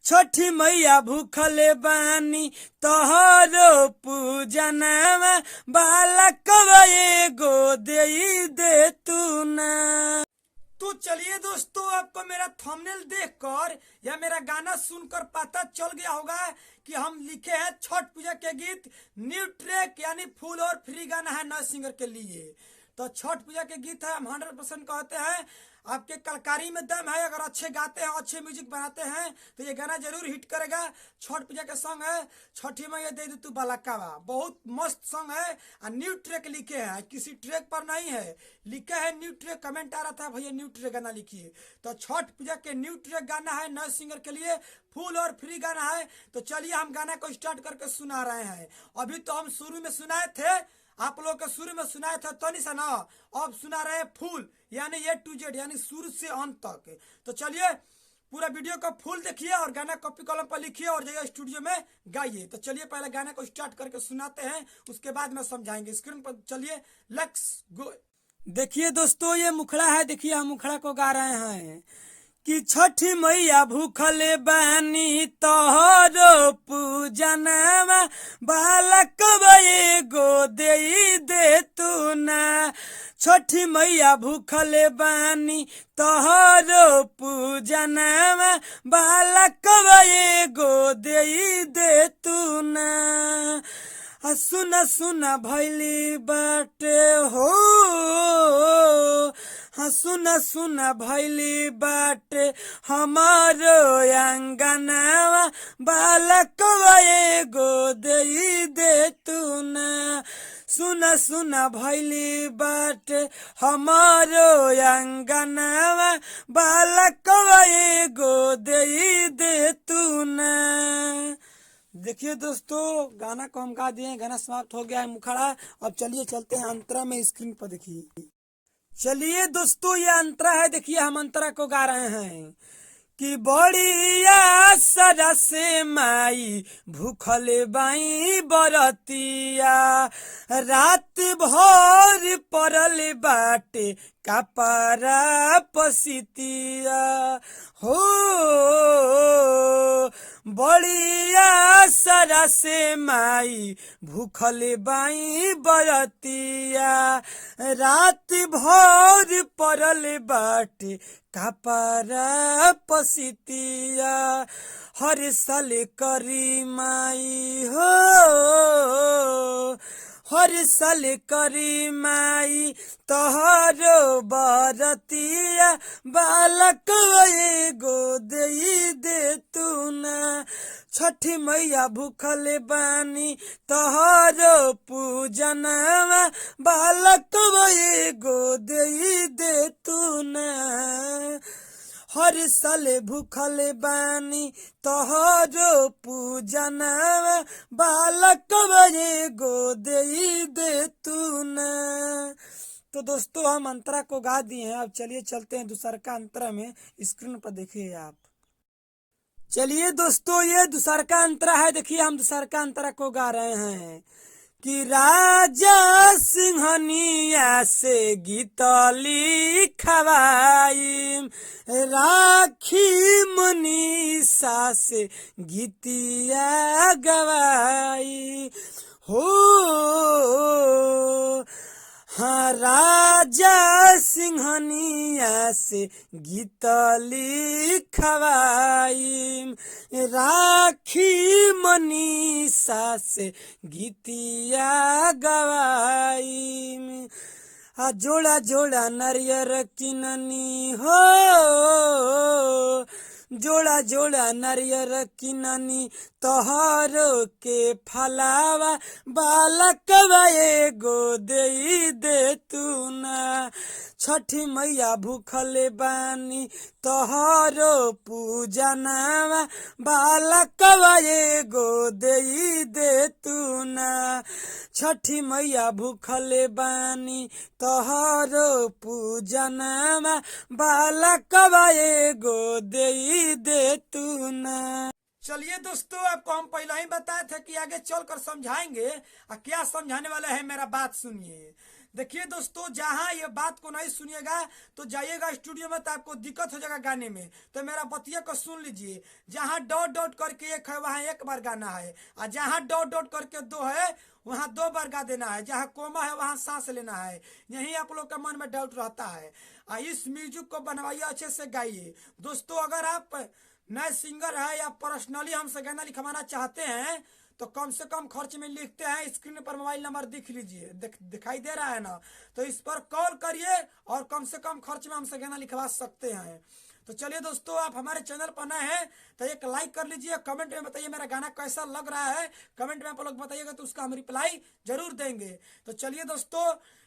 छठी मैया भूखले बानी तोहरो पूजनवा बालक एगो दे तू ना। तो चलिए दोस्तों, आपको मेरा थंबनेल देखकर या मेरा गाना सुनकर पता चल गया होगा कि हम लिखे हैं छठ पूजा के गीत। न्यू ट्रैक यानी फुल और फ्री गाना है नए सिंगर के लिए। तो छठ पूजा के गीत है, हम 100% कहते हैं आपके कलाकारी में दम है। अगर अच्छे गाते हैं, अच्छे म्यूजिक बनाते हैं तो ये गाना जरूर हिट करेगा। छठ पूजा का सॉन्ग है छठी मैया दे दू तू बालकावा, बहुत मस्त सॉन्ग है। और न्यू ट्रैक लिखे हैं, किसी ट्रैक पर नहीं है, लिखे है न्यू ट्रैक। कमेंट आ रहा था भैया न्यू ट्रैक गाना लिखिए, तो छठ पूजा के न्यू ट्रैक गाना है नए सिंगर के लिए, फुल और फ्री गाना है। तो चलिए हम गाना को स्टार्ट करके सुना रहे हैं। अभी तो हम शुरू में सुनाए थे, आप लोग के शुरू में सुनाए थे तो नहीं सुना, अब सुना रहे फुल यानी A to Z यानी शुरू से अंत तक। तो चलिए पूरा वीडियो को फुल देखिए और गाना कॉपी कलम पर लिखिए और जाइए स्टूडियो में गाइए। तो चलिए पहले गाने को स्टार्ट करके सुनाते हैं, उसके बाद में समझाएंगे। स्क्रीन पर चलिए, लेट्स गो। देखिए दोस्तों, ये मुखड़ा है, देखिए हम मुखड़ा को गा रहे हैं कि छठी मैया भूखले बानी तोहरो पूजनवा बालक एगो दे तू ना। छठी मैया भूखले बानी तोहरो पूजनवा बालक एगो दे तू ना। सुना सुना भैली बाटे हो, सुना सुना भैली बाटे हमारो अंगनवा बालक एगो दे तू ना। सुना सुना भैली बाटे हमारो अंगनवा बालक एगो दे तू ना। देखिए दोस्तों, गाना को हम गा दिए, गाना समाप्त हो गया है मुखड़ा। अब चलिए चलते हैं अंतरा में। स्क्रीन पर देखिए, चलिए दोस्तों ये अंतरा है, देखिए हम अंतरा को गा रहे हैं कि बड़िया सरा से माई भूखल बाई बरतिया रात भर पड़ल बाटे कपड़ा पसितिया हो। बड़िया सरा से माई भूखल बाई बरतिया रात भर पड़ल बाटे कपड़ा पसितिया। हर साल करी माई हो, हर साल करी माई तोहरो बरतिया बालक एगो दे तू ना। छठी मैया भूखल बानी तोहरो पूजनवा बालक एगो दे तू ना। हर साल भूखल बानी तोहरो पूजनवा बालक एगो दे तू ना। तो दोस्तों हम अंतरा को गा दिए हैं, अब चलिए चलते हैं दूसरा का अंतरा में। स्क्रीन पर देखिए आप। चलिए दोस्तों, ये दूसरा का अंतरा है, देखिए हम दूसरा का अंतरा को गा रहे हैं कि राजा सिंहनिया से गीत लिखवाई राखी मनीषा से गीतिया गवाई हो। हाँ, राजा सिंहनिया से गीत लिखवाई राखी मनीषा से गीतिया गवाई। जोड़ा जोड़ा नारियर किननी हो, जोड़ा जोड़ा नारियर किननी तोहरो के फलावा बालक एगो दे तू ना। छठी मैया भूखल बानी तोहरो पूजनवा बालक एगो दे तू ना। छठी मैया भूखल बानी तोहरो पूजनवा बालक एगो दे तू ना। चलिए दोस्तों, आपको हम पहले ही बताए थे कि आगे चलकर समझाएंगे, और क्या समझाने वाले हैं मेरा बात सुनिए। देखिए दोस्तों, जहां ये बात को नहीं सुनिएगा तो जाइएगा स्टूडियो में, तो आपको दिक्कत हो जाएगा गाने में। तो मेरा बतिया को सुन लीजिए, जहां डॉट डॉट करके एक है वहां एक बार गाना है, और जहां डॉट डॉट करके दो है वहां दो बार गा देना है, जहां कोमा है वहां सांस लेना है। यही आप लोग के मन में डाउट रहता है। इस म्यूजिक को बनवाइए, अच्छे से गाइए। दोस्तों, अगर आप नए सिंगर है या पर्सनली हमसे गाना लिखवाना चाहते हैं तो कम से कम खर्च में लिखते हैं, स्क्रीन पर मोबाइल नंबर दिख लीजिए, दिखाई दे रहा है ना, तो इस पर कॉल करिए और कम से कम खर्च में हमसे गाना लिखवा सकते हैं। तो चलिए दोस्तों, आप हमारे चैनल पर नए हैं तो एक लाइक कर लीजिए, कमेंट में बताइए मेरा गाना कैसा लग रहा है। कमेंट में आप लोग बताइएगा तो उसका हम रिप्लाई जरूर देंगे। तो चलिए दोस्तों,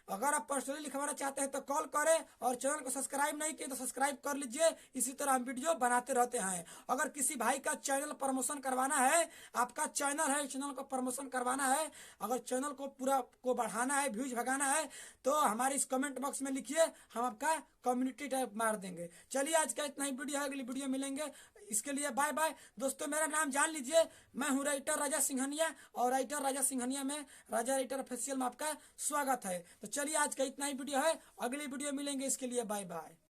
अगर आप पर्सनली लिखवाना चाहते हैं तो कॉल करें, और चैनल को सब्सक्राइब नहीं किए तो सब्सक्राइब कर लीजिए। इसी तरह हम वीडियो बनाते रहते हैं। अगर किसी भाई का चैनल प्रमोशन करवाना है, आपका चैनल है, चैनल को प्रमोशन करवाना है, अगर चैनल को पूरा को बढ़ाना है, व्यूज भगाना है, तो हमारे इस कमेंट बॉक्स में लिखिए, हम आपका कम्युनिटी टैब मार देंगे। चलिए, आज का इतना ही वीडियो है, अगली वीडियो मिलेंगे। इसके लिए बाय बाय। दोस्तों, मेरा नाम जान लीजिए, मैं हूँ राइटर राजा सिंघानिया, और राइटर राजा सिंघानिया में राजा राइटर ऑफिशियल में आपका स्वागत है। तो चलिए, आज का इतना ही वीडियो है, अगली वीडियो मिलेंगे। इसके लिए बाय बाय।